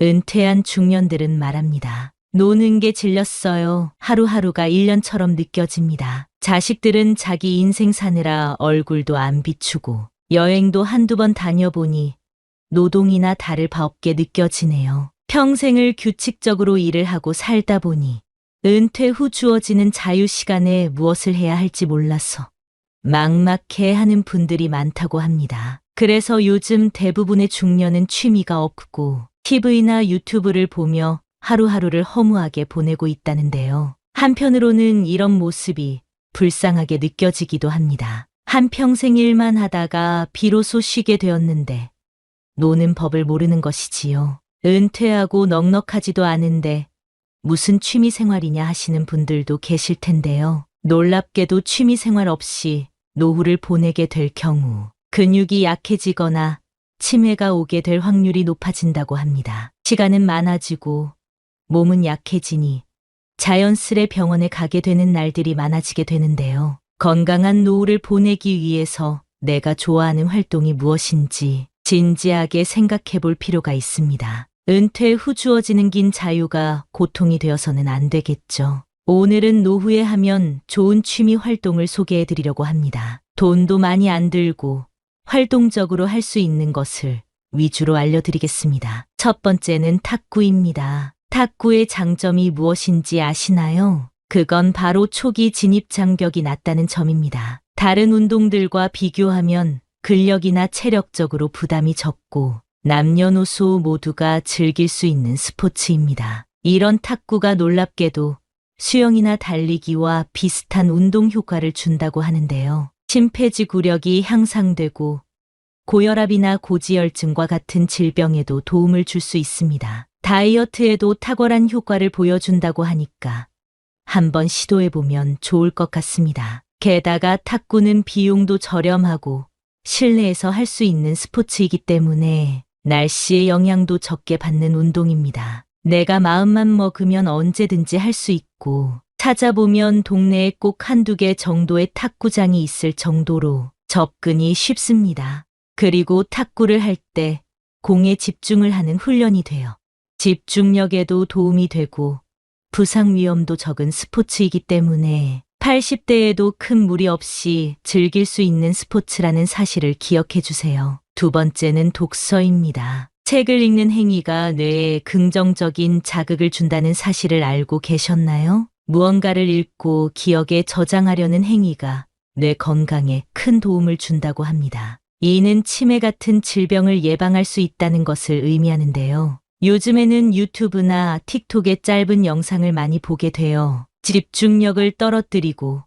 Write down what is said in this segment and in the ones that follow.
은퇴한 중년들은 말합니다. 노는 게 질렸어요. 하루하루가 1년처럼 느껴집니다. 자식들은 자기 인생 사느라 얼굴도 안 비추고 여행도 한두 번 다녀보니 노동이나 다를 바 없게 느껴지네요. 평생을 규칙적으로 일을 하고 살다 보니 은퇴 후 주어지는 자유 시간에 무엇을 해야 할지 몰라서 막막해 하는 분들이 많다고 합니다. 그래서 요즘 대부분의 중년은 취미가 없고 TV나 유튜브를 보며 하루하루를 허무하게 보내고 있다는데요. 한편으로는 이런 모습이 불쌍하게 느껴지기도 합니다. 한평생 일만 하다가 비로소 쉬게 되었는데 노는 법을 모르는 것이지요. 은퇴하고 넉넉하지도 않은데 무슨 취미 생활이냐 하시는 분들도 계실 텐데요. 놀랍게도 취미 생활 없이 노후를 보내게 될 경우 근육이 약해지거나 치매가 오게 될 확률이 높아진다고 합니다. 시간은 많아지고 몸은 약해지니 자연스레 병원에 가게 되는 날들이 많아지게 되는데요. 건강한 노후를 보내기 위해서 내가 좋아하는 활동이 무엇인지 진지하게 생각해 볼 필요가 있습니다. 은퇴 후 주어지는 긴 자유가 고통이 되어서는 안 되겠죠. 오늘은 노후에 하면 좋은 취미 활동을 소개해 드리려고 합니다. 돈도 많이 안 들고 활동적으로 할 수 있는 것을 위주로 알려드리겠습니다. 첫 번째는 탁구입니다. 탁구의 장점이 무엇인지 아시나요? 그건 바로 초기 진입 장벽이 낮다는 점입니다. 다른 운동들과 비교하면 근력이나 체력적으로 부담이 적고 남녀노소 모두가 즐길 수 있는 스포츠입니다. 이런 탁구가 놀랍게도 수영이나 달리기와 비슷한 운동 효과를 준다고 하는데요. 심폐지구력이 향상되고 고혈압이나 고지혈증과 같은 질병에도 도움을 줄 수 있습니다. 다이어트에도 탁월한 효과를 보여준다고 하니까 한번 시도해보면 좋을 것 같습니다. 게다가 탁구는 비용도 저렴하고 실내에서 할 수 있는 스포츠이기 때문에 날씨의 영향도 적게 받는 운동입니다. 내가 마음만 먹으면 언제든지 할 수 있고 찾아보면 동네에 꼭 한두 개 정도의 탁구장이 있을 정도로 접근이 쉽습니다. 그리고 탁구를 할 때 공에 집중을 하는 훈련이 돼요. 집중력에도 도움이 되고 부상 위험도 적은 스포츠이기 때문에 80대에도 큰 무리 없이 즐길 수 있는 스포츠라는 사실을 기억해 주세요. 두 번째는 독서입니다. 책을 읽는 행위가 뇌에 긍정적인 자극을 준다는 사실을 알고 계셨나요? 무언가를 읽고 기억에 저장하려는 행위가 뇌 건강에 큰 도움을 준다고 합니다. 이는 치매 같은 질병을 예방할 수 있다는 것을 의미하는데요. 요즘에는 유튜브나 틱톡의 짧은 영상을 많이 보게 되어 집중력을 떨어뜨리고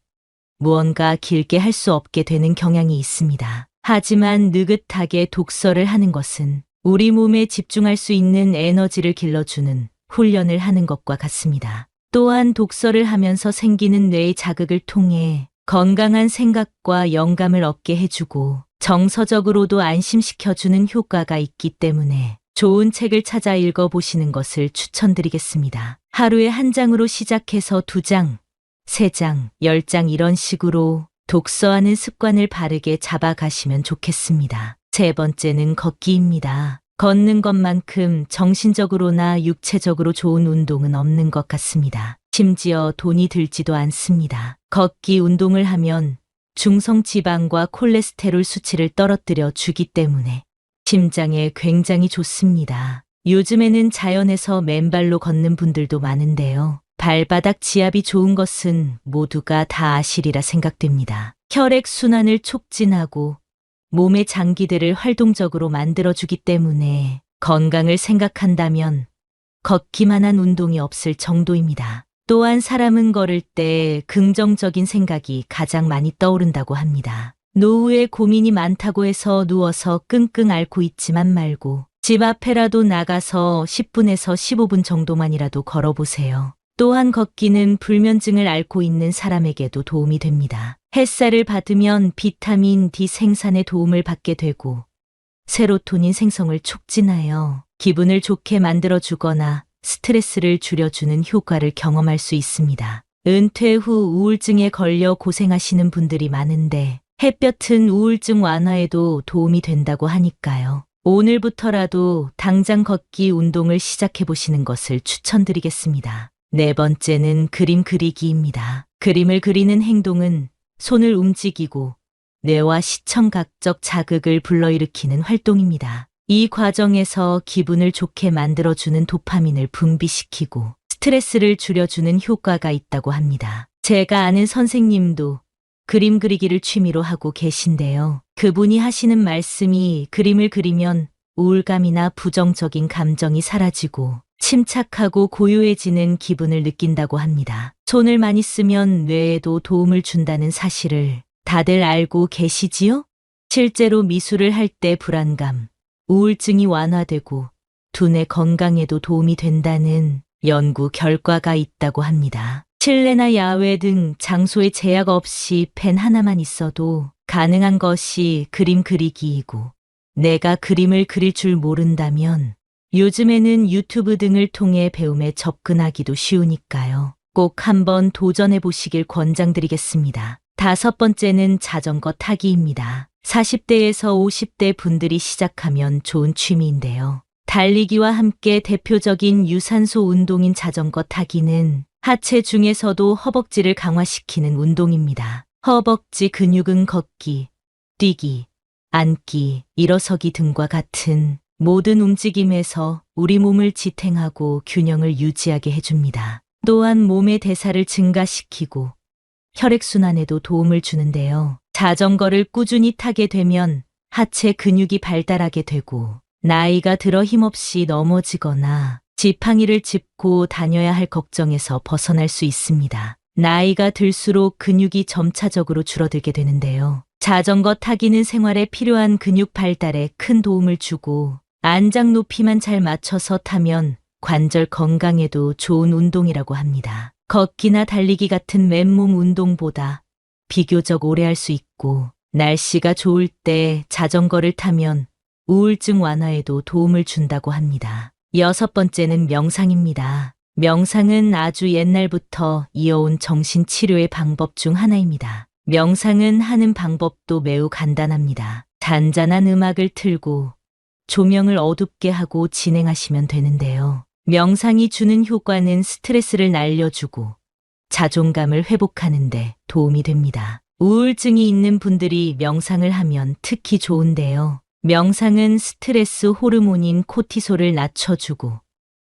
무언가 길게 할 수 없게 되는 경향이 있습니다. 하지만 느긋하게 독서를 하는 것은 우리 몸에 집중할 수 있는 에너지를 길러주는 훈련을 하는 것과 같습니다. 또한 독서를 하면서 생기는 뇌의 자극을 통해 건강한 생각과 영감을 얻게 해주고 정서적으로도 안심시켜주는 효과가 있기 때문에 좋은 책을 찾아 읽어보시는 것을 추천드리겠습니다. 하루에 한 장으로 시작해서 2장, 3장, 10장 이런 식으로 독서하는 습관을 바르게 잡아가시면 좋겠습니다. 세 번째는 걷기입니다. 걷는 것만큼 정신적으로나 육체적으로 좋은 운동은 없는 것 같습니다. 심지어 돈이 들지도 않습니다. 걷기 운동을 하면 중성지방과 콜레스테롤 수치를 떨어뜨려 주기 때문에 심장에 굉장히 좋습니다. 요즘에는 자연에서 맨발로 걷는 분들도 많은데요. 발바닥 지압이 좋은 것은 모두가 다 아시리라 생각됩니다. 혈액순환을 촉진하고 몸의 장기들을 활동적으로 만들어주기 때문에 건강을 생각한다면 걷기만한 운동이 없을 정도입니다. 또한 사람은 걸을 때 긍정적인 생각이 가장 많이 떠오른다고 합니다. 노후에 고민이 많다고 해서 누워서 끙끙 앓고 있지만 말고 집 앞에라도 나가서 10분에서 15분 정도만이라도 걸어보세요. 또한 걷기는 불면증을 앓고 있는 사람에게도 도움이 됩니다. 햇살을 받으면 비타민 D 생산에 도움을 받게 되고 세로토닌 생성을 촉진하여 기분을 좋게 만들어주거나 스트레스를 줄여주는 효과를 경험할 수 있습니다. 은퇴 후 우울증에 걸려 고생하시는 분들이 많은데 햇볕은 우울증 완화에도 도움이 된다고 하니까요. 오늘부터라도 당장 걷기 운동을 시작해 보시는 것을 추천드리겠습니다. 네 번째는 그림 그리기입니다. 그림을 그리는 행동은 손을 움직이고 뇌와 시청각적 자극을 불러일으키는 활동입니다. 이 과정에서 기분을 좋게 만들어주는 도파민을 분비시키고 스트레스를 줄여주는 효과가 있다고 합니다. 제가 아는 선생님도 그림 그리기를 취미로 하고 계신데요. 그분이 하시는 말씀이 그림을 그리면 우울감이나 부정적인 감정이 사라지고 침착하고 고요해지는 기분을 느낀다고 합니다. 손을 많이 쓰면 뇌에도 도움을 준다는 사실을 다들 알고 계시지요? 실제로 미술을 할 때 불안감, 우울증이 완화되고 두뇌 건강에도 도움이 된다는 연구 결과가 있다고 합니다. 실내나 야외 등 장소에 제약 없이 펜 하나만 있어도 가능한 것이 그림 그리기이고, 내가 그림을 그릴 줄 모른다면 요즘에는 유튜브 등을 통해 배움에 접근하기도 쉬우니까요. 꼭 한번 도전해 보시길 권장드리겠습니다. 다섯 번째는 자전거 타기입니다. 40대에서 50대 분들이 시작하면 좋은 취미인데요. 달리기와 함께 대표적인 유산소 운동인 자전거 타기는 하체 중에서도 허벅지를 강화시키는 운동입니다. 허벅지 근육은 걷기, 뛰기, 앉기, 일어서기 등과 같은 모든 움직임에서 우리 몸을 지탱하고 균형을 유지하게 해줍니다. 또한 몸의 대사를 증가시키고 혈액순환에도 도움을 주는데요. 자전거를 꾸준히 타게 되면 하체 근육이 발달하게 되고 나이가 들어 힘없이 넘어지거나 지팡이를 짚고 다녀야 할 걱정에서 벗어날 수 있습니다. 나이가 들수록 근육이 점차적으로 줄어들게 되는데요. 자전거 타기는 생활에 필요한 근육 발달에 큰 도움을 주고 안장 높이만 잘 맞춰서 타면 관절 건강에도 좋은 운동이라고 합니다. 걷기나 달리기 같은 맨몸 운동보다 비교적 오래 할 수 있고 날씨가 좋을 때 자전거를 타면 우울증 완화에도 도움을 준다고 합니다. 여섯 번째는 명상입니다. 명상은 아주 옛날부터 이어온 정신치료의 방법 중 하나입니다. 명상은 하는 방법도 매우 간단합니다. 잔잔한 음악을 틀고 조명을 어둡게 하고 진행하시면 되는데요. 명상이 주는 효과는 스트레스를 날려주고 자존감을 회복하는 데 도움이 됩니다. 우울증이 있는 분들이 명상을 하면 특히 좋은데요. 명상은 스트레스 호르몬인 코티솔을 낮춰주고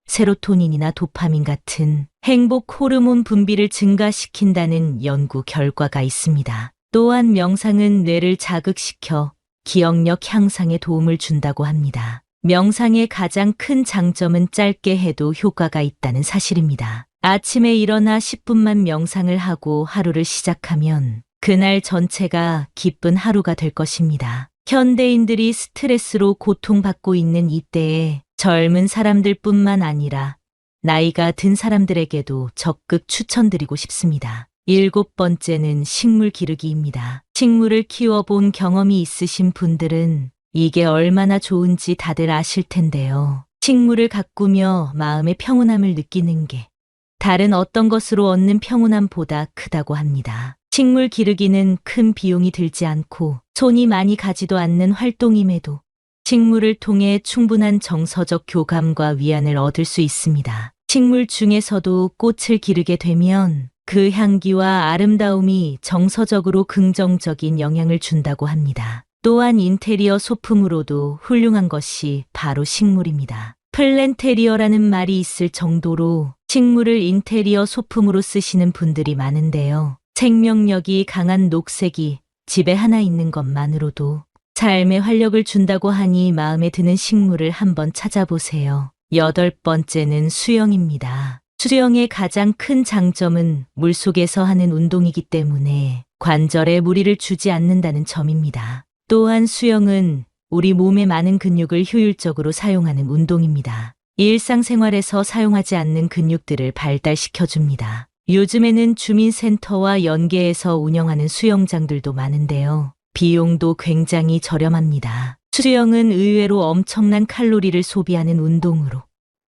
세로토닌이나 도파민 같은 행복 호르몬 분비를 증가시킨다는 연구 결과가 있습니다. 또한 명상은 뇌를 자극시켜 기억력 향상에 도움을 준다고 합니다. 명상의 가장 큰 장점은 짧게 해도 효과가 있다는 사실입니다. 아침에 일어나 10분만 명상을 하고 하루를 시작하면 그날 전체가 기쁜 하루가 될 것입니다. 현대인들이 스트레스로 고통받고 있는 이때에 젊은 사람들뿐만 아니라 나이가 든 사람들에게도 적극 추천드리고 싶습니다. 일곱 번째는 식물 기르기입니다. 식물을 키워본 경험이 있으신 분들은 이게 얼마나 좋은지 다들 아실 텐데요. 식물을 가꾸며 마음의 평온함을 느끼는 게 다른 어떤 것으로 얻는 평온함보다 크다고 합니다. 식물 기르기는 큰 비용이 들지 않고 손이 많이 가지도 않는 활동임에도 식물을 통해 충분한 정서적 교감과 위안을 얻을 수 있습니다. 식물 중에서도 꽃을 기르게 되면 그 향기와 아름다움이 정서적으로 긍정적인 영향을 준다고 합니다. 또한 인테리어 소품으로도 훌륭한 것이 바로 식물입니다. 플랜테리어라는 말이 있을 정도로 식물을 인테리어 소품으로 쓰시는 분들이 많은데요. 생명력이 강한 녹색이 집에 하나 있는 것만으로도 삶에 활력을 준다고 하니 마음에 드는 식물을 한번 찾아보세요. 여덟 번째는 수영입니다. 수영의 가장 큰 장점은 물속에서 하는 운동이기 때문에 관절에 무리를 주지 않는다는 점입니다. 또한 수영은 우리 몸의 많은 근육을 효율적으로 사용하는 운동입니다. 일상생활에서 사용하지 않는 근육들을 발달시켜줍니다. 요즘에는 주민센터와 연계해서 운영하는 수영장들도 많은데요. 비용도 굉장히 저렴합니다. 수영은 의외로 엄청난 칼로리를 소비하는 운동으로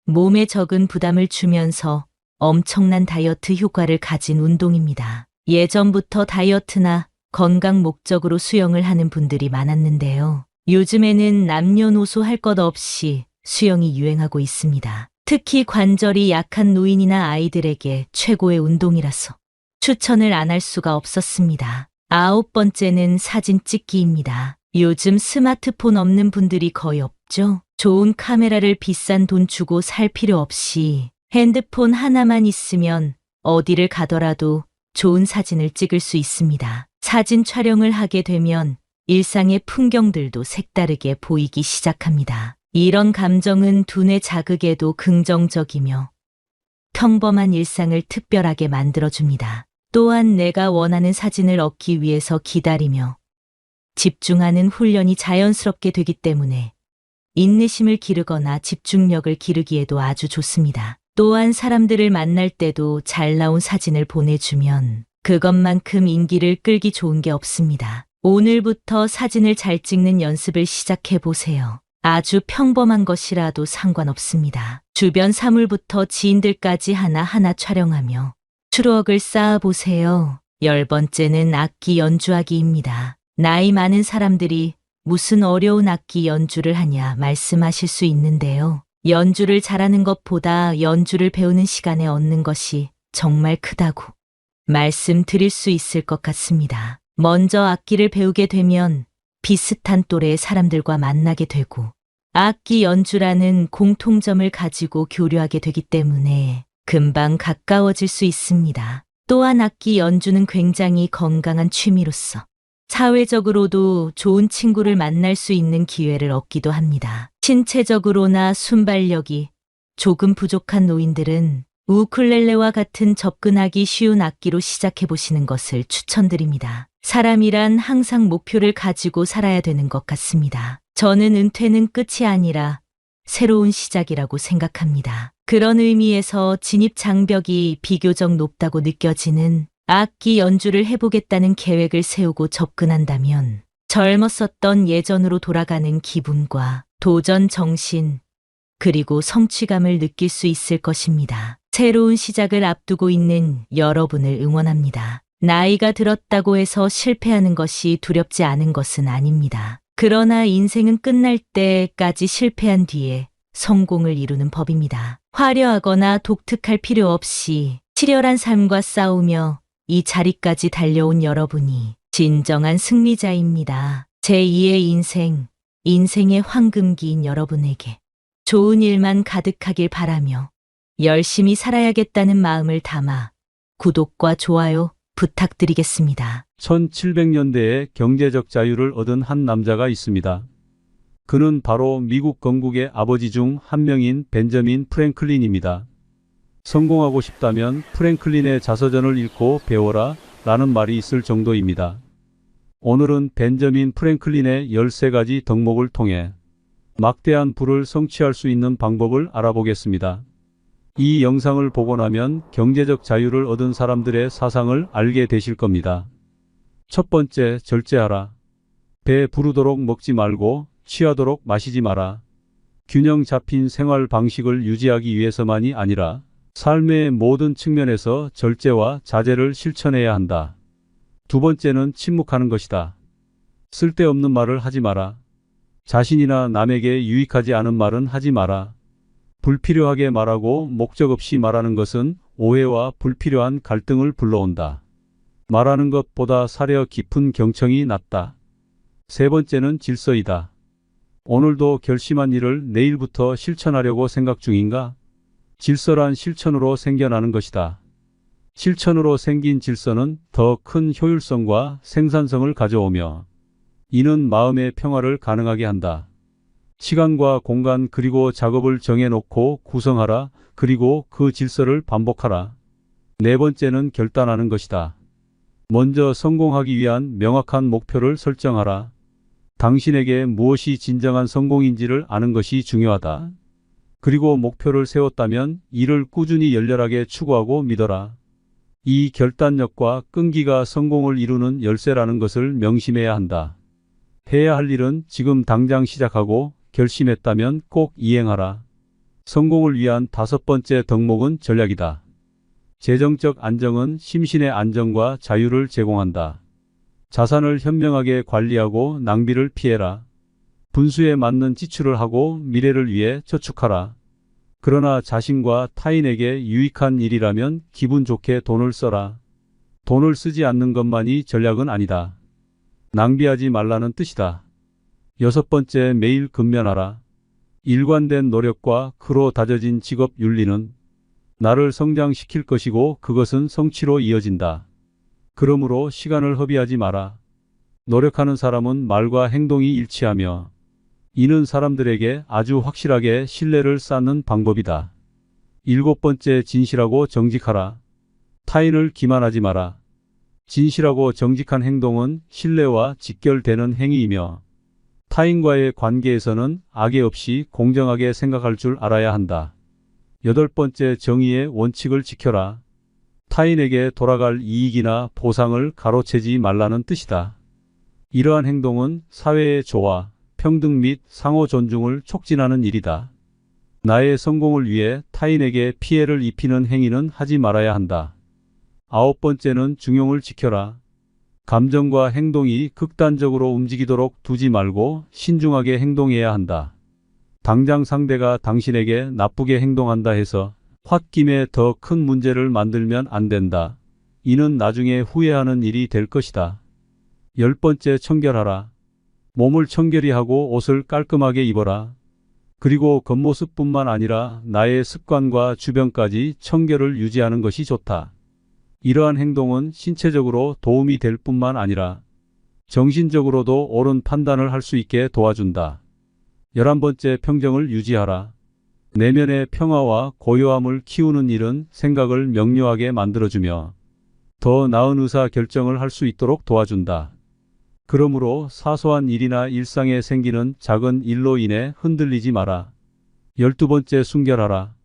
몸에 적은 부담을 주면서 엄청난 다이어트 효과를 가진 운동입니다. 예전부터 다이어트나 건강 목적으로 수영을 하는 분들이 많았는데요. 요즘에는 남녀노소 할 것 없이 수영이 유행하고 있습니다. 특히 관절이 약한 노인이나 아이들에게 최고의 운동이라서 추천을 안 할 수가 없었습니다. 9번째는 사진 찍기입니다. 요즘 스마트폰 없는 분들이 거의 없죠? 좋은 카메라를 비싼 돈 주고 살 필요 없이 핸드폰 하나만 있으면 어디를 가더라도 좋은 사진을 찍을 수 있습니다. 사진 촬영을 하게 되면 일상의 풍경들도 색다르게 보이기 시작합니다. 이런 감정은 두뇌 자극에도 긍정적이며 평범한 일상을 특별하게 만들어줍니다. 또한 내가 원하는 사진을 얻기 위해서 기다리며 집중하는 훈련이 자연스럽게 되기 때문에 인내심을 기르거나 집중력을 기르기에도 아주 좋습니다. 또한 사람들을 만날 때도 잘 나온 사진을 보내주면 그것만큼 인기를 끌기 좋은 게 없습니다. 오늘부터 사진을 잘 찍는 연습을 시작해 보세요. 아주 평범한 것이라도 상관없습니다. 주변 사물부터 지인들까지 하나하나 촬영하며 추억을 쌓아보세요. 10번째는 악기 연주하기입니다. 나이 많은 사람들이 무슨 어려운 악기 연주를 하냐 말씀하실 수 있는데요. 연주를 잘하는 것보다 연주를 배우는 시간에 얻는 것이 정말 크다고 말씀드릴 수 있을 것 같습니다. 먼저 악기를 배우게 되면 비슷한 또래의 사람들과 만나게 되고 악기 연주라는 공통점을 가지고 교류하게 되기 때문에 금방 가까워질 수 있습니다. 또한 악기 연주는 굉장히 건강한 취미로서 사회적으로도 좋은 친구를 만날 수 있는 기회를 얻기도 합니다. 신체적으로나 순발력이 조금 부족한 노인들은 우쿨렐레와 같은 접근하기 쉬운 악기로 시작해 보시는 것을 추천드립니다. 사람이란 항상 목표를 가지고 살아야 되는 것 같습니다. 저는 은퇴는 끝이 아니라 새로운 시작이라고 생각합니다. 그런 의미에서 진입 장벽이 비교적 높다고 느껴지는 악기 연주를 해보겠다는 계획을 세우고 접근한다면 젊었었던 예전으로 돌아가는 기분과 도전 정신, 그리고 성취감을 느낄 수 있을 것입니다. 새로운 시작을 앞두고 있는 여러분을 응원합니다. 나이가 들었다고 해서 실패하는 것이 두렵지 않은 것은 아닙니다. 그러나 인생은 끝날 때까지 실패한 뒤에 성공을 이루는 법입니다. 화려하거나 독특할 필요 없이 치열한 삶과 싸우며 이 자리까지 달려온 여러분이 진정한 승리자입니다. 제2의 인생, 인생의 황금기인 여러분에게 좋은 일만 가득하길 바라며 열심히 살아야겠다는 마음을 담아 구독과 좋아요 부탁드리겠습니다. 1700년대에 경제적 자유를 얻은 한 남자가 있습니다. 그는 바로 미국 건국의 아버지 중 한 명인 벤저민 프랭클린입니다. 성공하고 싶다면 프랭클린의 자서전을 읽고 배워라 라는 말이 있을 정도입니다. 오늘은 벤저민 프랭클린의 13가지 덕목을 통해 막대한 부를 성취할 수 있는 방법을 알아보겠습니다. 이 영상을 보고 나면 경제적 자유를 얻은 사람들의 사상을 알게 되실 겁니다. 첫 번째, 절제하라. 배 부르도록 먹지 말고 취하도록 마시지 마라. 균형 잡힌 생활 방식을 유지하기 위해서만이 아니라 삶의 모든 측면에서 절제와 자제를 실천해야 한다. 두 번째는 침묵하는 것이다. 쓸데없는 말을 하지 마라. 자신이나 남에게 유익하지 않은 말은 하지 마라. 불필요하게 말하고 목적 없이 말하는 것은 오해와 불필요한 갈등을 불러온다. 말하는 것보다 사려 깊은 경청이 낫다. 세 번째는 질서이다. 오늘도 결심한 일을 내일부터 실천하려고 생각 중인가? 질서란 실천으로 생겨나는 것이다. 실천으로 생긴 질서는 더 큰 효율성과 생산성을 가져오며 이는 마음의 평화를 가능하게 한다. 시간과 공간 그리고 작업을 정해놓고 구성하라. 그리고 그 질서를 반복하라. 네 번째는 결단하는 것이다. 먼저 성공하기 위한 명확한 목표를 설정하라. 당신에게 무엇이 진정한 성공인지를 아는 것이 중요하다. 그리고 목표를 세웠다면 이를 꾸준히 열렬하게 추구하고 믿어라. 이 결단력과 끈기가 성공을 이루는 열쇠라는 것을 명심해야 한다. 해야 할 일은 지금 당장 시작하고 결심했다면 꼭 이행하라. 성공을 위한 5번째 덕목은 전략이다. 재정적 안정은 심신의 안정과 자유를 제공한다. 자산을 현명하게 관리하고 낭비를 피해라. 분수에 맞는 지출을 하고 미래를 위해 저축하라. 그러나 자신과 타인에게 유익한 일이라면 기분 좋게 돈을 써라. 돈을 쓰지 않는 것만이 전략은 아니다. 낭비하지 말라는 뜻이다. 6번째, 매일 근면하라. 일관된 노력과 그로 다져진 직업 윤리는 나를 성장시킬 것이고 그것은 성취로 이어진다. 그러므로 시간을 허비하지 마라. 노력하는 사람은 말과 행동이 일치하며 이는 사람들에게 아주 확실하게 신뢰를 쌓는 방법이다. 7번째, 진실하고 정직하라. 타인을 기만하지 마라. 진실하고 정직한 행동은 신뢰와 직결되는 행위이며 타인과의 관계에서는 악의 없이 공정하게 생각할 줄 알아야 한다. 8번째, 정의의 원칙을 지켜라. 타인에게 돌아갈 이익이나 보상을 가로채지 말라는 뜻이다. 이러한 행동은 사회의 조화, 평등 및 상호 존중을 촉진하는 일이다. 나의 성공을 위해 타인에게 피해를 입히는 행위는 하지 말아야 한다. 9번째는 중용을 지켜라. 감정과 행동이 극단적으로 움직이도록 두지 말고 신중하게 행동해야 한다. 당장 상대가 당신에게 나쁘게 행동한다 해서 홧김에 더 큰 문제를 만들면 안 된다. 이는 나중에 후회하는 일이 될 것이다. 10번째, 청결하라. 몸을 청결히 하고 옷을 깔끔하게 입어라. 그리고 겉모습뿐만 아니라 나의 습관과 주변까지 청결을 유지하는 것이 좋다. 이러한 행동은 신체적으로 도움이 될 뿐만 아니라 정신적으로도 옳은 판단을 할 수 있게 도와준다. 11번째, 평정을 유지하라. 내면의 평화와 고요함을 키우는 일은 생각을 명료하게 만들어주며 더 나은 의사 결정을 할 수 있도록 도와준다. 그러므로 사소한 일이나 일상에 생기는 작은 일로 인해 흔들리지 마라. 12번째, 순결하라.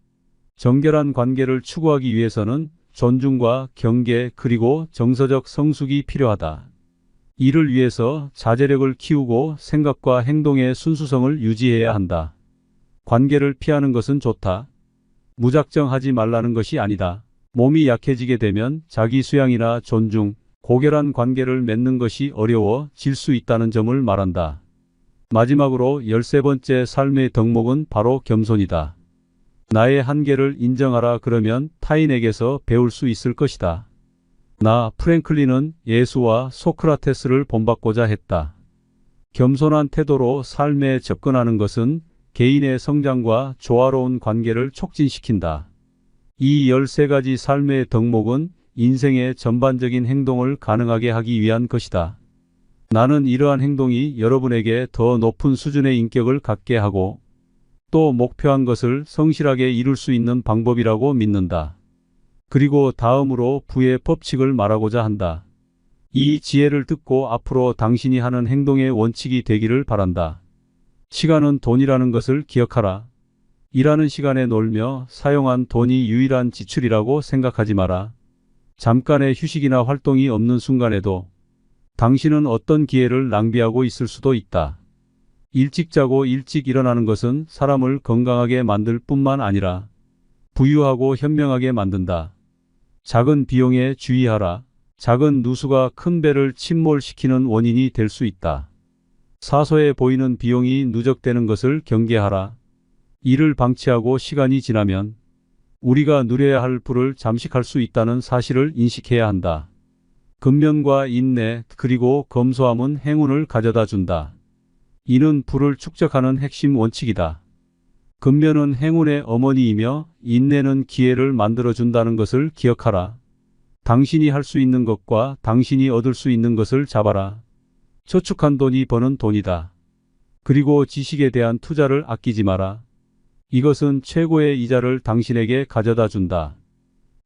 정결한 관계를 추구하기 위해서는 존중과 경계 그리고 정서적 성숙이 필요하다. 이를 위해서 자제력을 키우고 생각과 행동의 순수성을 유지해야 한다. 관계를 피하는 것은 좋다. 무작정 하지 말라는 것이 아니다. 몸이 약해지게 되면 자기 수양이나 존중, 고결한 관계를 맺는 것이 어려워질 수 있다는 점을 말한다. 마지막으로 13번째, 삶의 덕목은 바로 겸손이다. 나의 한계를 인정하라. 그러면 타인에게서 배울 수 있을 것이다. 나 프랭클린은 예수와 소크라테스를 본받고자 했다. 겸손한 태도로 삶에 접근하는 것은 개인의 성장과 조화로운 관계를 촉진시킨다. 이 13가지 삶의 덕목은 인생의 전반적인 행동을 가능하게 하기 위한 것이다. 나는 이러한 행동이 여러분에게 더 높은 수준의 인격을 갖게 하고 또 목표한 것을 성실하게 이룰 수 있는 방법이라고 믿는다. 그리고 다음으로 부의 법칙을 말하고자 한다. 이 지혜를 듣고 앞으로 당신이 하는 행동의 원칙이 되기를 바란다. 시간은 돈이라는 것을 기억하라. 일하는 시간에 놀며 사용한 돈이 유일한 지출이라고 생각하지 마라. 잠깐의 휴식이나 활동이 없는 순간에도 당신은 어떤 기회를 낭비하고 있을 수도 있다. 일찍 자고 일찍 일어나는 것은 사람을 건강하게 만들 뿐만 아니라 부유하고 현명하게 만든다. 작은 비용에 주의하라. 작은 누수가 큰 배를 침몰시키는 원인이 될 수 있다. 사소해 보이는 비용이 누적되는 것을 경계하라. 이를 방치하고 시간이 지나면 우리가 누려야 할 부를 잠식할 수 있다는 사실을 인식해야 한다. 근면과 인내 그리고 검소함은 행운을 가져다 준다. 이는 부를 축적하는 핵심 원칙이다. 근면은 행운의 어머니이며 인내는 기회를 만들어준다는 것을 기억하라. 당신이 할 수 있는 것과 당신이 얻을 수 있는 것을 잡아라. 저축한 돈이 버는 돈이다. 그리고 지식에 대한 투자를 아끼지 마라. 이것은 최고의 이자를 당신에게 가져다 준다.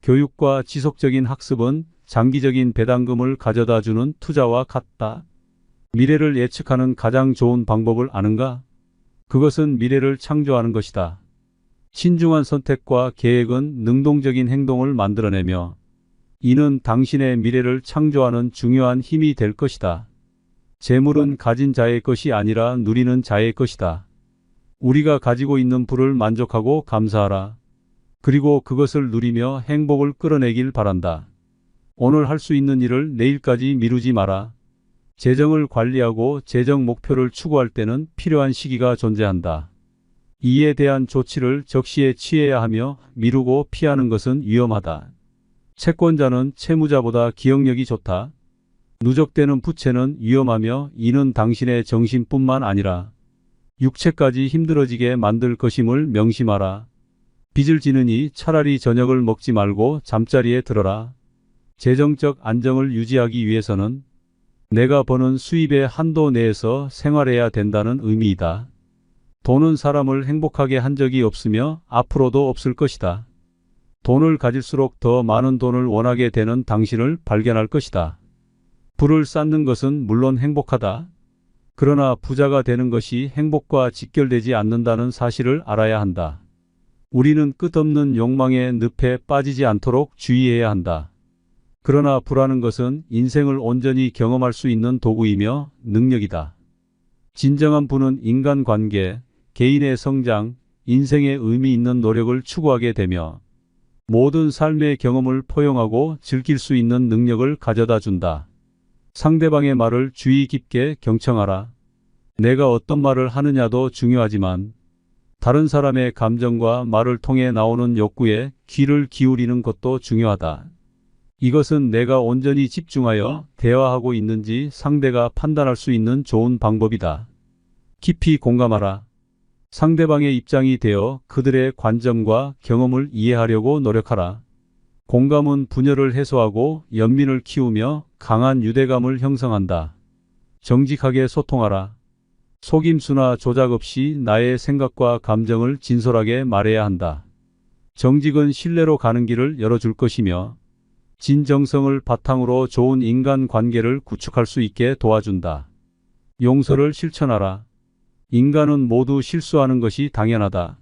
교육과 지속적인 학습은 장기적인 배당금을 가져다 주는 투자와 같다. 미래를 예측하는 가장 좋은 방법을 아는가? 그것은 미래를 창조하는 것이다. 신중한 선택과 계획은 능동적인 행동을 만들어내며 이는 당신의 미래를 창조하는 중요한 힘이 될 것이다. 재물은 가진 자의 것이 아니라 누리는 자의 것이다. 우리가 가지고 있는 부를 만족하고 감사하라. 그리고 그것을 누리며 행복을 끌어내길 바란다. 오늘 할 수 있는 일을 내일까지 미루지 마라. 재정을 관리하고 재정 목표를 추구할 때는 필요한 시기가 존재한다. 이에 대한 조치를 적시에 취해야 하며 미루고 피하는 것은 위험하다. 채권자는 채무자보다 기억력이 좋다. 누적되는 부채는 위험하며 이는 당신의 정신뿐만 아니라 육체까지 힘들어지게 만들 것임을 명심하라. 빚을 지느니 차라리 저녁을 먹지 말고 잠자리에 들어라. 재정적 안정을 유지하기 위해서는 내가 버는 수입의 한도 내에서 생활해야 된다는 의미이다. 돈은 사람을 행복하게 한 적이 없으며 앞으로도 없을 것이다. 돈을 가질수록 더 많은 돈을 원하게 되는 당신을 발견할 것이다. 부를 쌓는 것은 물론 행복하다. 그러나 부자가 되는 것이 행복과 직결되지 않는다는 사실을 알아야 한다. 우리는 끝없는 욕망의 늪에 빠지지 않도록 주의해야 한다. 그러나 부라는 것은 인생을 온전히 경험할 수 있는 도구이며 능력이다. 진정한 부는 인간관계, 개인의 성장, 인생의 의미 있는 노력을 추구하게 되며 모든 삶의 경험을 포용하고 즐길 수 있는 능력을 가져다 준다. 상대방의 말을 주의 깊게 경청하라. 내가 어떤 말을 하느냐도 중요하지만 다른 사람의 감정과 말을 통해 나오는 욕구에 귀를 기울이는 것도 중요하다. 이것은 내가 온전히 집중하여 대화하고 있는지 상대가 판단할 수 있는 좋은 방법이다. 깊이 공감하라. 상대방의 입장이 되어 그들의 관점과 경험을 이해하려고 노력하라. 공감은 분열을 해소하고 연민을 키우며 강한 유대감을 형성한다. 정직하게 소통하라. 속임수나 조작 없이 나의 생각과 감정을 진솔하게 말해야 한다. 정직은 신뢰로 가는 길을 열어줄 것이며 진정성을 바탕으로 좋은 인간관계를 구축할 수 있게 도와준다. 용서를 실천하라. 인간은 모두 실수하는 것이 당연하다.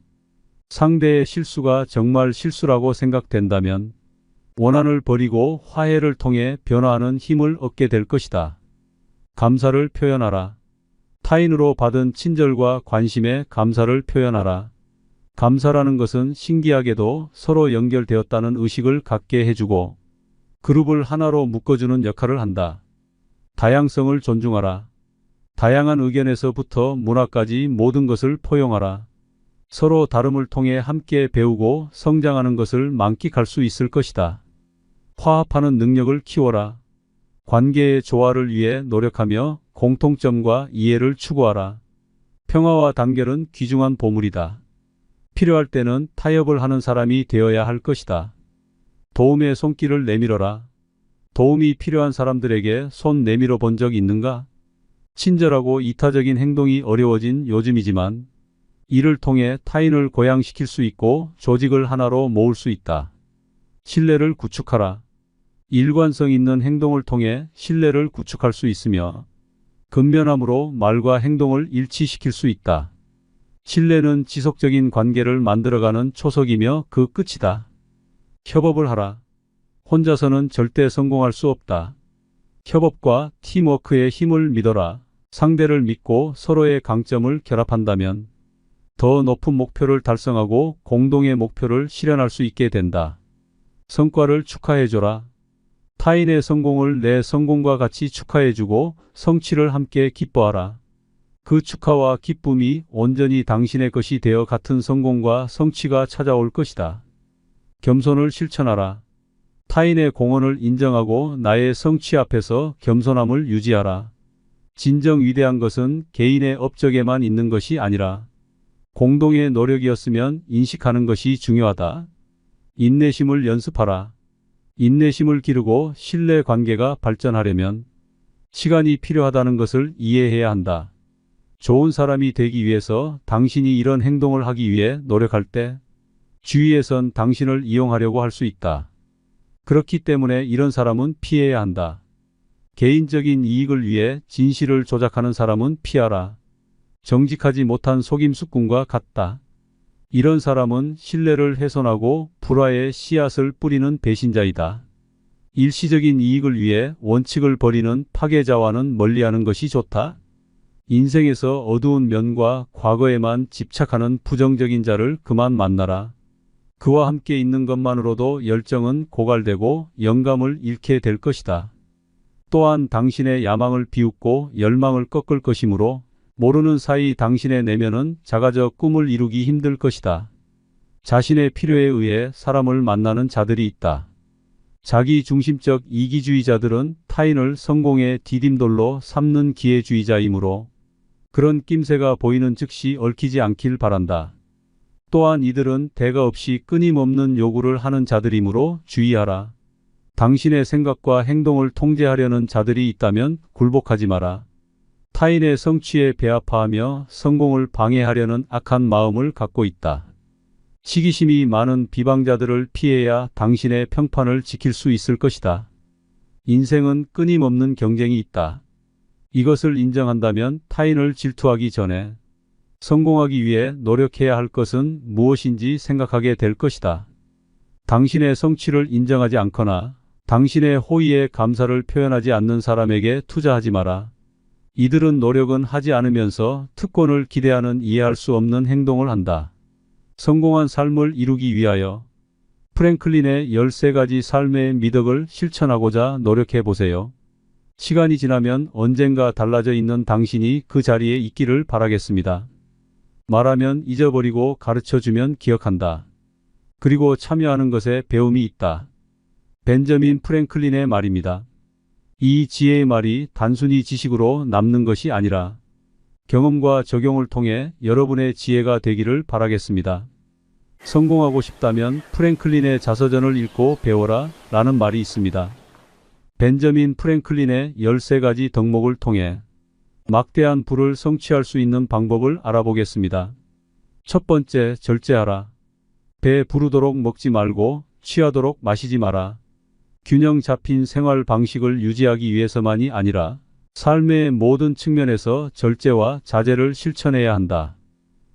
상대의 실수가 정말 실수라고 생각된다면 원한을 버리고 화해를 통해 변화하는 힘을 얻게 될 것이다. 감사를 표현하라. 타인으로 받은 친절과 관심에 감사를 표현하라. 감사라는 것은 신기하게도 서로 연결되었다는 의식을 갖게 해주고 그룹을 하나로 묶어주는 역할을 한다. 다양성을 존중하라. 다양한 의견에서부터 문화까지 모든 것을 포용하라. 서로 다름을 통해 함께 배우고 성장하는 것을 만끽할 수 있을 것이다. 화합하는 능력을 키워라. 관계의 조화를 위해 노력하며 공통점과 이해를 추구하라. 평화와 단결은 귀중한 보물이다. 필요할 때는 타협을 하는 사람이 되어야 할 것이다. 도움의 손길을 내밀어라. 도움이 필요한 사람들에게 손 내밀어 본 적 있는가? 친절하고 이타적인 행동이 어려워진 요즘이지만 이를 통해 타인을 고양시킬 수 있고 조직을 하나로 모을 수 있다. 신뢰를 구축하라. 일관성 있는 행동을 통해 신뢰를 구축할 수 있으며 근면함으로 말과 행동을 일치시킬 수 있다. 신뢰는 지속적인 관계를 만들어가는 초석이며 그 끝이다. 협업을 하라. 혼자서는 절대 성공할 수 없다. 협업과 팀워크의 힘을 믿어라. 상대를 믿고 서로의 강점을 결합한다면 더 높은 목표를 달성하고 공동의 목표를 실현할 수 있게 된다. 성과를 축하해줘라. 타인의 성공을 내 성공과 같이 축하해주고 성취를 함께 기뻐하라. 그 축하와 기쁨이 온전히 당신의 것이 되어 같은 성공과 성취가 찾아올 것이다. 겸손을 실천하라. 타인의 공헌을 인정하고 나의 성취 앞에서 겸손함을 유지하라. 진정 위대한 것은 개인의 업적에만 있는 것이 아니라 공동의 노력이었으면 인식하는 것이 중요하다. 인내심을 연습하라. 인내심을 기르고 신뢰 관계가 발전하려면 시간이 필요하다는 것을 이해해야 한다. 좋은 사람이 되기 위해서 당신이 이런 행동을 하기 위해 노력할 때 주위에선 당신을 이용하려고 할 수 있다. 그렇기 때문에 이런 사람은 피해야 한다. 개인적인 이익을 위해 진실을 조작하는 사람은 피하라. 정직하지 못한 속임수꾼과 같다. 이런 사람은 신뢰를 훼손하고 불화의 씨앗을 뿌리는 배신자이다. 일시적인 이익을 위해 원칙을 버리는 파괴자와는 멀리하는 것이 좋다. 인생에서 어두운 면과 과거에만 집착하는 부정적인 자를 그만 만나라. 그와 함께 있는 것만으로도 열정은 고갈되고 영감을 잃게 될 것이다. 또한 당신의 야망을 비웃고 열망을 꺾을 것이므로 모르는 사이 당신의 내면은 작아져 꿈을 이루기 힘들 것이다. 자신의 필요에 의해 사람을 만나는 자들이 있다. 자기 중심적 이기주의자들은 타인을 성공의 디딤돌로 삼는 기회주의자이므로 그런 낌새가 보이는 즉시 얽히지 않길 바란다. 또한 이들은 대가 없이 끊임없는 요구를 하는 자들이므로 주의하라. 당신의 생각과 행동을 통제하려는 자들이 있다면 굴복하지 마라. 타인의 성취에 배아파하며 성공을 방해하려는 악한 마음을 갖고 있다. 시기심이 많은 비방자들을 피해야 당신의 평판을 지킬 수 있을 것이다. 인생은 끊임없는 경쟁이 있다. 이것을 인정한다면 타인을 질투하기 전에 성공하기 위해 노력해야 할 것은 무엇인지 생각하게 될 것이다. 당신의 성취를 인정하지 않거나 당신의 호의에 감사를 표현하지 않는 사람에게 투자하지 마라. 이들은 노력은 하지 않으면서 특권을 기대하는 이해할 수 없는 행동을 한다. 성공한 삶을 이루기 위하여 프랭클린의 13가지 삶의 미덕을 실천하고자 노력해 보세요. 시간이 지나면 언젠가 달라져 있는 당신이 그 자리에 있기를 바라겠습니다. 말하면 잊어버리고 가르쳐주면 기억한다. 그리고 참여하는 것에 배움이 있다. 벤저민 프랭클린의 말입니다. 이 지혜의 말이 단순히 지식으로 남는 것이 아니라 경험과 적용을 통해 여러분의 지혜가 되기를 바라겠습니다. 성공하고 싶다면 프랭클린의 자서전을 읽고 배워라 라는 말이 있습니다. 벤저민 프랭클린의 13가지 덕목을 통해 막대한 부를 성취할 수 있는 방법을 알아보겠습니다. 첫 번째, 절제하라. 배 부르도록 먹지 말고 취하도록 마시지 마라. 균형 잡힌 생활 방식을 유지하기 위해서만이 아니라 삶의 모든 측면에서 절제와 자제를 실천해야 한다.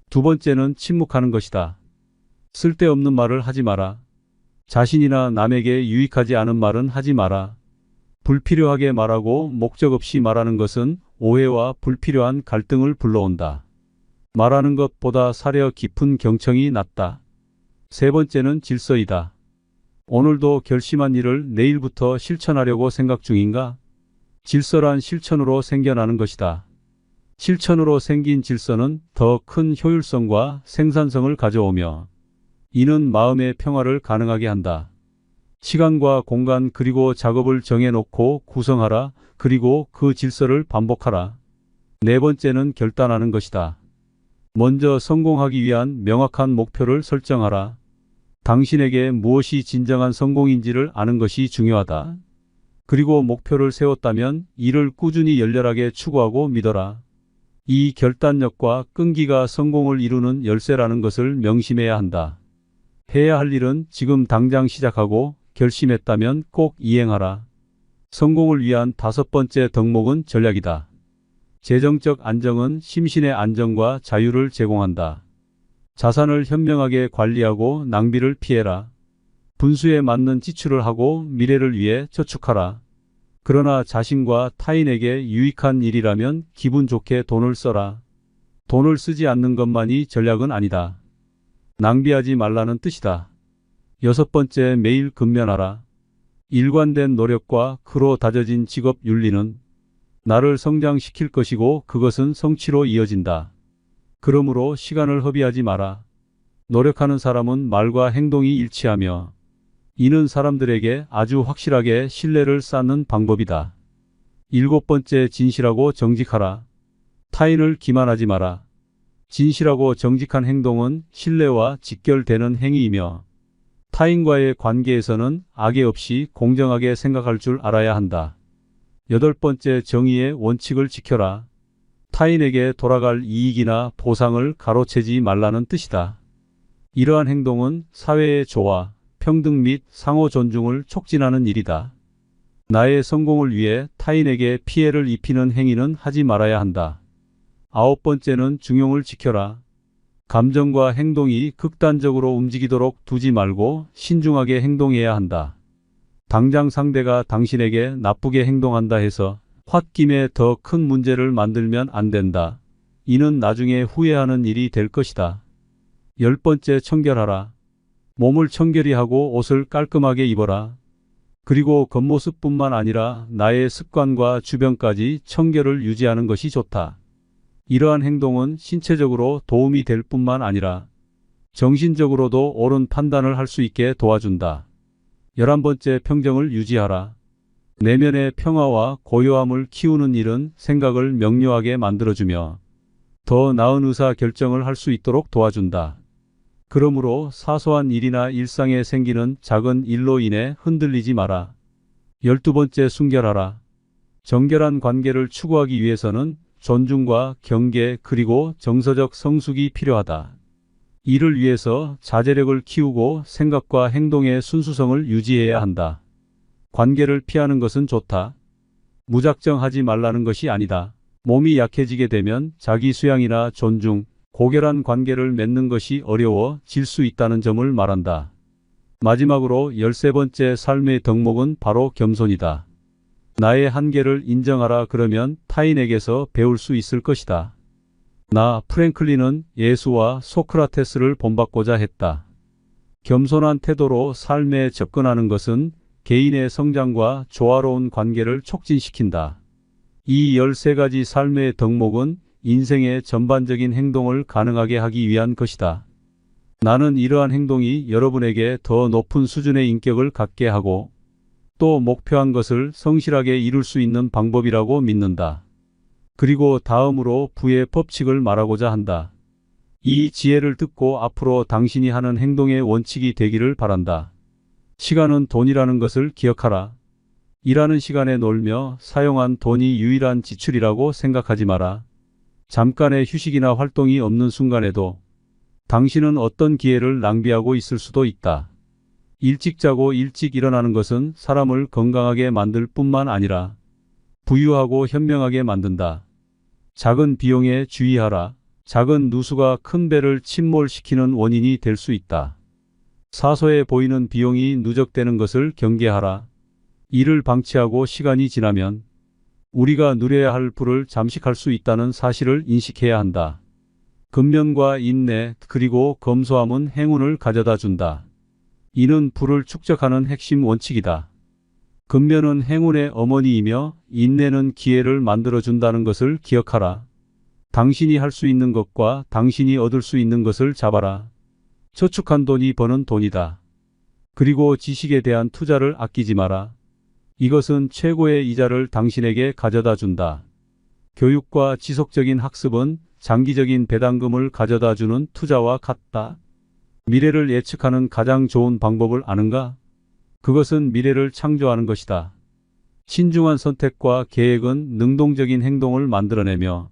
두 번째는 침묵하는 것이다. 쓸데없는 말을 하지 마라. 자신이나 남에게 유익하지 않은 말은 하지 마라. 불필요하게 말하고 목적 없이 말하는 것은 오해와 불필요한 갈등을 불러온다. 말하는 것보다 사려 깊은 경청이 낫다. 세 번째는 질서이다. 오늘도 결심한 일을 내일부터 실천하려고 생각 중인가? 질서란 실천으로 생겨나는 것이다. 실천으로 생긴 질서는 더 큰 효율성과 생산성을 가져오며 이는 마음의 평화를 가능하게 한다. 시간과 공간 그리고 작업을 정해놓고 구성하라. 그리고 그 질서를 반복하라. 네 번째는 결단하는 것이다. 먼저 성공하기 위한 명확한 목표를 설정하라. 당신에게 무엇이 진정한 성공인지를 아는 것이 중요하다. 그리고 목표를 세웠다면 이를 꾸준히 열렬하게 추구하고 믿어라. 이 결단력과 끈기가 성공을 이루는 열쇠라는 것을 명심해야 한다. 해야 할 일은 지금 당장 시작하고 결심했다면 꼭 이행하라. 성공을 위한 다섯 번째 덕목은 전략이다. 재정적 안정은 심신의 안정과 자유를 제공한다. 자산을 현명하게 관리하고 낭비를 피해라. 분수에 맞는 지출을 하고 미래를 위해 저축하라. 그러나 자신과 타인에게 유익한 일이라면 기분 좋게 돈을 써라. 돈을 쓰지 않는 것만이 전략은 아니다. 낭비하지 말라는 뜻이다. 여섯 번째, 매일 근면하라. 일관된 노력과 그로 다져진 직업 윤리는 나를 성장시킬 것이고 그것은 성취로 이어진다. 그러므로 시간을 허비하지 마라. 노력하는 사람은 말과 행동이 일치하며 이는 사람들에게 아주 확실하게 신뢰를 쌓는 방법이다. 일곱 번째, 진실하고 정직하라. 타인을 기만하지 마라. 진실하고 정직한 행동은 신뢰와 직결되는 행위이며 타인과의 관계에서는 악의 없이 공정하게 생각할 줄 알아야 한다. 여덟 번째, 정의의 원칙을 지켜라. 타인에게 돌아갈 이익이나 보상을 가로채지 말라는 뜻이다. 이러한 행동은 사회의 조화, 평등 및 상호 존중을 촉진하는 일이다. 나의 성공을 위해 타인에게 피해를 입히는 행위는 하지 말아야 한다. 아홉 번째는 중용을 지켜라. 감정과 행동이 극단적으로 움직이도록 두지 말고 신중하게 행동해야 한다. 당장 상대가 당신에게 나쁘게 행동한다 해서 홧김에 더 큰 문제를 만들면 안 된다. 이는 나중에 후회하는 일이 될 것이다. 열 번째, 청결하라. 몸을 청결히 하고 옷을 깔끔하게 입어라. 그리고 겉모습뿐만 아니라 나의 습관과 주변까지 청결을 유지하는 것이 좋다. 이러한 행동은 신체적으로 도움이 될 뿐만 아니라 정신적으로도 옳은 판단을 할 수 있게 도와준다. 11번째, 평정을 유지하라. 내면의 평화와 고요함을 키우는 일은 생각을 명료하게 만들어주며 더 나은 의사 결정을 할 수 있도록 도와준다. 그러므로 사소한 일이나 일상에 생기는 작은 일로 인해 흔들리지 마라. 12번째, 순결하라. 정결한 관계를 추구하기 위해서는 존중과 경계 그리고 정서적 성숙이 필요하다. 이를 위해서 자제력을 키우고 생각과 행동의 순수성을 유지해야 한다. 관계를 피하는 것은 좋다. 무작정 하지 말라는 것이 아니다. 몸이 약해지게 되면 자기 수양이나 존중, 고결한 관계를 맺는 것이 어려워질 수 있다는 점을 말한다. 마지막으로 13번째, 삶의 덕목은 바로 겸손이다. 나의 한계를 인정하라. 그러면 타인에게서 배울 수 있을 것이다. 나 프랭클린은 예수와 소크라테스를 본받고자 했다. 겸손한 태도로 삶에 접근하는 것은 개인의 성장과 조화로운 관계를 촉진시킨다. 이 13가지 삶의 덕목은 인생의 전반적인 행동을 가능하게 하기 위한 것이다. 나는 이러한 행동이 여러분에게 더 높은 수준의 인격을 갖게 하고 또 목표한 것을 성실하게 이룰 수 있는 방법이라고 믿는다. 그리고 다음으로 부의 법칙을 말하고자 한다. 이 지혜를 듣고 앞으로 당신이 하는 행동의 원칙이 되기를 바란다. 시간은 돈이라는 것을 기억하라. 일하는 시간에 놀며 사용한 돈이 유일한 지출이라고 생각하지 마라. 잠깐의 휴식이나 활동이 없는 순간에도 당신은 어떤 기회를 낭비하고 있을 수도 있다. 일찍 자고 일찍 일어나는 것은 사람을 건강하게 만들 뿐만 아니라 부유하고 현명하게 만든다. 작은 비용에 주의하라. 작은 누수가 큰 배를 침몰시키는 원인이 될 수 있다. 사소해 보이는 비용이 누적되는 것을 경계하라. 이를 방치하고 시간이 지나면 우리가 누려야 할 부를 잠식할 수 있다는 사실을 인식해야 한다. 근면과 인내 그리고 검소함은 행운을 가져다 준다. 이는 부를 축적하는 핵심 원칙이다. 근면은 행운의 어머니이며 인내는 기회를 만들어준다는 것을 기억하라. 당신이 할 수 있는 것과 당신이 얻을 수 있는 것을 잡아라. 저축한 돈이 버는 돈이다. 그리고 지식에 대한 투자를 아끼지 마라. 이것은 최고의 이자를 당신에게 가져다 준다. 교육과 지속적인 학습은 장기적인 배당금을 가져다 주는 투자와 같다. 미래를 예측하는 가장 좋은 방법을 아는가? 그것은 미래를 창조하는 것이다. 신중한 선택과 계획은 능동적인 행동을 만들어내며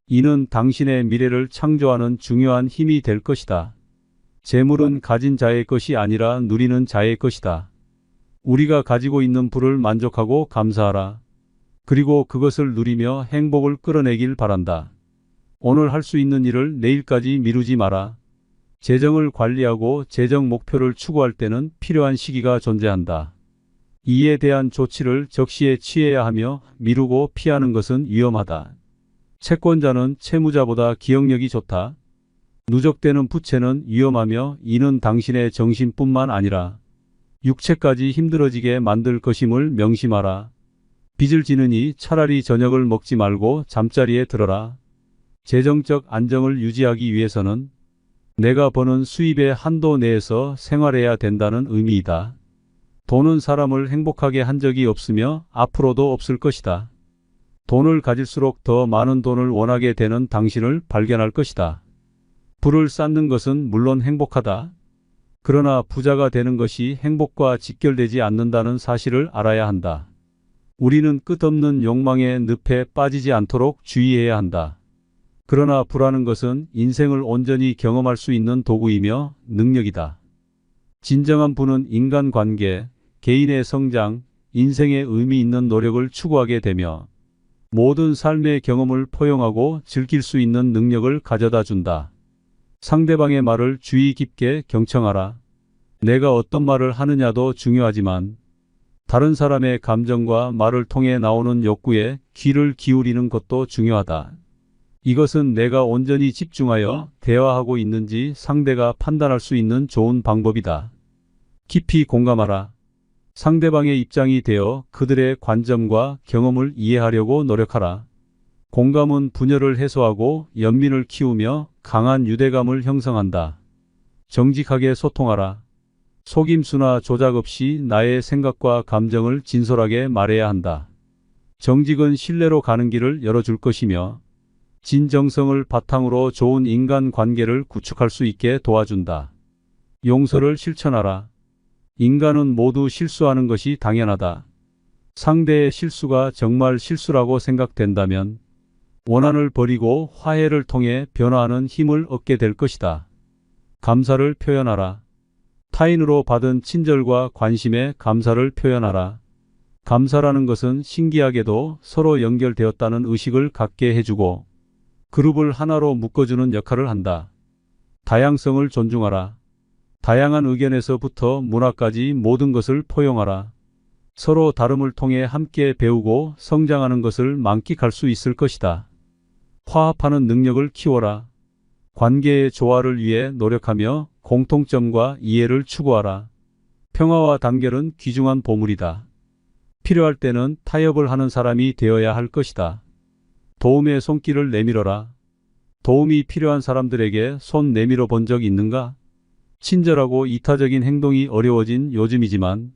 이는 당신의 미래를 창조하는 중요한 힘이 될 것이다. 재물은 가진 자의 것이 아니라 누리는 자의 것이다. 우리가 가지고 있는 부를 만족하고 감사하라. 그리고 그것을 누리며 행복을 끌어내길 바란다. 오늘 할 수 있는 일을 내일까지 미루지 마라. 재정을 관리하고 재정 목표를 추구할 때는 필요한 시기가 존재한다. 이에 대한 조치를 적시에 취해야 하며 미루고 피하는 것은 위험하다. 채권자는 채무자보다 기억력이 좋다. 누적되는 부채는 위험하며 이는 당신의 정신뿐만 아니라 육체까지 힘들어지게 만들 것임을 명심하라. 빚을 지느니 차라리 저녁을 먹지 말고 잠자리에 들어라. 재정적 안정을 유지하기 위해서는 내가 버는 수입의 한도 내에서 생활해야 된다는 의미이다. 돈은 사람을 행복하게 한 적이 없으며 앞으로도 없을 것이다. 돈을 가질수록 더 많은 돈을 원하게 되는 당신을 발견할 것이다. 부를 쌓는 것은 물론 행복하다. 그러나 부자가 되는 것이 행복과 직결되지 않는다는 사실을 알아야 한다. 우리는 끝없는 욕망의 늪에 빠지지 않도록 주의해야 한다. 그러나 부라는 것은 인생을 온전히 경험할 수 있는 도구이며 능력이다. 진정한 부는 인간관계, 개인의 성장, 인생의 의미 있는 노력을 추구하게 되며 모든 삶의 경험을 포용하고 즐길 수 있는 능력을 가져다 준다. 상대방의 말을 주의 깊게 경청하라. 내가 어떤 말을 하느냐도 중요하지만 다른 사람의 감정과 말을 통해 나오는 욕구에 귀를 기울이는 것도 중요하다. 이것은 내가 온전히 집중하여 대화하고 있는지 상대가 판단할 수 있는 좋은 방법이다. 깊이 공감하라. 상대방의 입장이 되어 그들의 관점과 경험을 이해하려고 노력하라. 공감은 분열을 해소하고 연민을 키우며 강한 유대감을 형성한다. 정직하게 소통하라. 속임수나 조작 없이 나의 생각과 감정을 진솔하게 말해야 한다. 정직은 신뢰로 가는 길을 열어줄 것이며 진정성을 바탕으로 좋은 인간 관계를 구축할 수 있게 도와준다. 용서를 실천하라. 인간은 모두 실수하는 것이 당연하다. 상대의 실수가 정말 실수라고 생각된다면 원한을 버리고 화해를 통해 변화하는 힘을 얻게 될 것이다. 감사를 표현하라. 타인으로 받은 친절과 관심에 감사를 표현하라. 감사라는 것은 신기하게도 서로 연결되었다는 의식을 갖게 해주고 그룹을 하나로 묶어주는 역할을 한다. 다양성을 존중하라. 다양한 의견에서부터 문화까지 모든 것을 포용하라. 서로 다름을 통해 함께 배우고 성장하는 것을 만끽할 수 있을 것이다. 화합하는 능력을 키워라. 관계의 조화를 위해 노력하며 공통점과 이해를 추구하라. 평화와 단결은 귀중한 보물이다. 필요할 때는 타협을 하는 사람이 되어야 할 것이다. 도움의 손길을 내밀어라. 도움이 필요한 사람들에게 손 내밀어 본 적 있는가? 친절하고 이타적인 행동이 어려워진 요즘이지만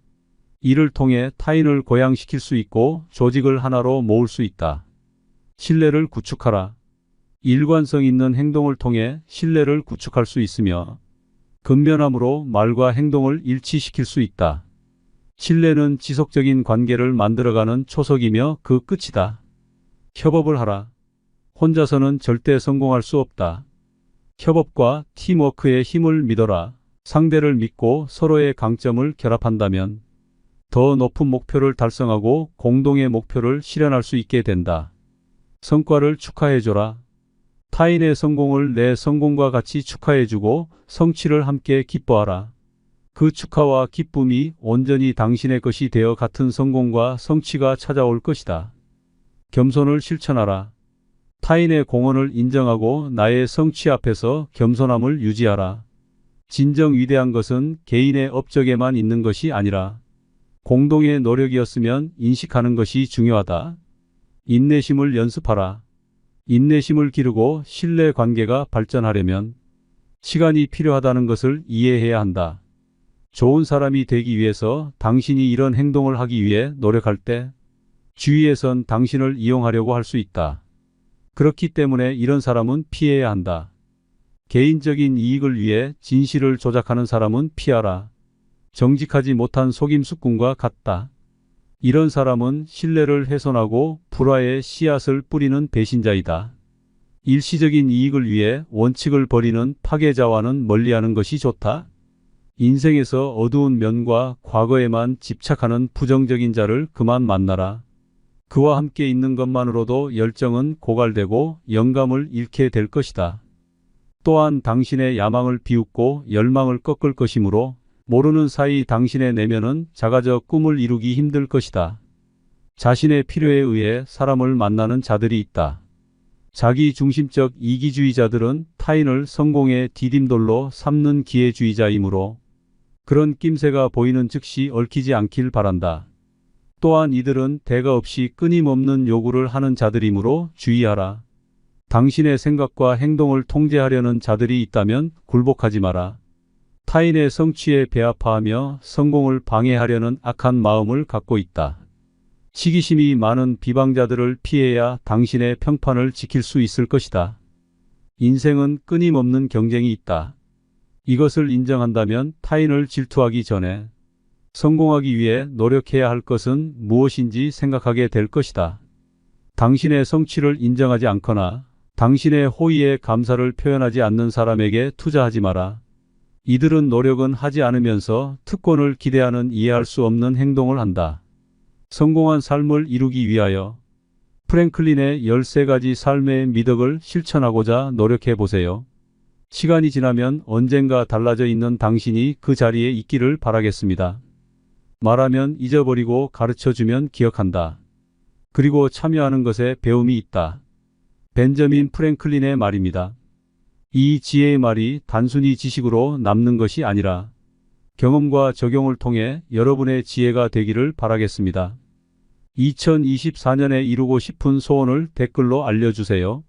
이를 통해 타인을 고양시킬 수 있고 조직을 하나로 모을 수 있다. 신뢰를 구축하라. 일관성 있는 행동을 통해 신뢰를 구축할 수 있으며 근면함으로 말과 행동을 일치시킬 수 있다. 신뢰는 지속적인 관계를 만들어가는 초석이며 그 끝이다. 협업을 하라. 혼자서는 절대 성공할 수 없다. 협업과 팀워크의 힘을 믿어라. 상대를 믿고 서로의 강점을 결합한다면 더 높은 목표를 달성하고 공동의 목표를 실현할 수 있게 된다. 성과를 축하해줘라. 타인의 성공을 내 성공과 같이 축하해주고 성취를 함께 기뻐하라. 그 축하와 기쁨이 온전히 당신의 것이 되어 같은 성공과 성취가 찾아올 것이다. 겸손을 실천하라. 타인의 공헌을 인정하고 나의 성취 앞에서 겸손함을 유지하라. 진정 위대한 것은 개인의 업적에만 있는 것이 아니라 공동의 노력이었으면 인식하는 것이 중요하다. 인내심을 연습하라. 인내심을 기르고 신뢰 관계가 발전하려면 시간이 필요하다는 것을 이해해야 한다. 좋은 사람이 되기 위해서 당신이 이런 행동을 하기 위해 노력할 때 주위에선 당신을 이용하려고 할 수 있다. 그렇기 때문에 이런 사람은 피해야 한다. 개인적인 이익을 위해 진실을 조작하는 사람은 피하라. 정직하지 못한 속임수꾼과 같다. 이런 사람은 신뢰를 훼손하고 불화의 씨앗을 뿌리는 배신자이다. 일시적인 이익을 위해 원칙을 버리는 파괴자와는 멀리하는 것이 좋다. 인생에서 어두운 면과 과거에만 집착하는 부정적인 자를 그만 만나라. 그와 함께 있는 것만으로도 열정은 고갈되고 영감을 잃게 될 것이다. 또한 당신의 야망을 비웃고 열망을 꺾을 것이므로 모르는 사이 당신의 내면은 작아져 꿈을 이루기 힘들 것이다. 자신의 필요에 의해 사람을 만나는 자들이 있다. 자기 중심적 이기주의자들은 타인을 성공의 디딤돌로 삼는 기회주의자이므로 그런 낌새가 보이는 즉시 얽히지 않길 바란다. 또한 이들은 대가 없이 끊임없는 요구를 하는 자들이므로 주의하라. 당신의 생각과 행동을 통제하려는 자들이 있다면 굴복하지 마라. 타인의 성취에 배아파하며 성공을 방해하려는 악한 마음을 갖고 있다. 시기심이 많은 비방자들을 피해야 당신의 평판을 지킬 수 있을 것이다. 인생은 끊임없는 경쟁이 있다. 이것을 인정한다면 타인을 질투하기 전에 성공하기 위해 노력해야 할 것은 무엇인지 생각하게 될 것이다. 당신의 성취를 인정하지 않거나 당신의 호의에 감사를 표현하지 않는 사람에게 투자하지 마라. 이들은 노력은 하지 않으면서 특권을 기대하는 이해할 수 없는 행동을 한다. 성공한 삶을 이루기 위하여 프랭클린의 13가지 삶의 미덕을 실천하고자 노력해 보세요. 시간이 지나면 언젠가 달라져 있는 당신이 그 자리에 있기를 바라겠습니다. 말하면 잊어버리고 가르쳐주면 기억한다. 그리고 참여하는 것에 배움이 있다. 벤저민 프랭클린의 말입니다. 이 지혜의 말이 단순히 지식으로 남는 것이 아니라 경험과 적용을 통해 여러분의 지혜가 되기를 바라겠습니다. 2024년에 이루고 싶은 소원을 댓글로 알려주세요.